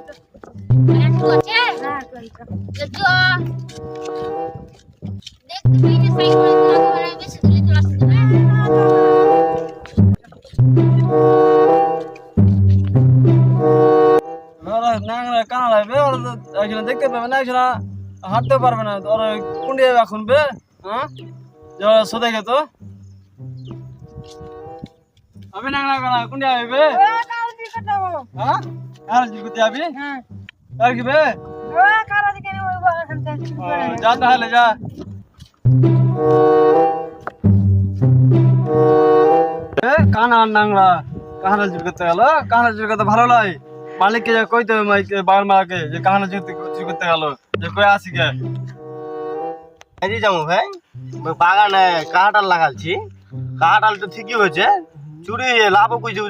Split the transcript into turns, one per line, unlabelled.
একটু আছে হ্যাঁ তো দেখতে তুই যে সাইড করে দিলাম এবারে বেশি দিলে চলে আসছে
নাংরা কানা লাগবে ওরা তো এখানে দেখতে পাবে না এখানে হাঁটতে পারবে না ওরা কুন্ডি যাবে এখন বে হ্যাঁ সোদে গেতো আমি নাংরা কানা কুন্ডি যাবে হ্যাঁ কার জি করতে যাবি আর কি বে যা তাহলে যা কানা নাংরা কাহানা জি করতে গেল কাহানা জি করতে ভালো লাগে মালিককে যা কইতে হবে মাইকে বাবার মাকে যে কাহানা জি করতে গেল যে কই আসি কে
এই যাবো ভাই বাগানে কাঁঠাল লাগালছি কাঁঠাল তো ঠিকই হয়েছে চুরি লাভও কইছে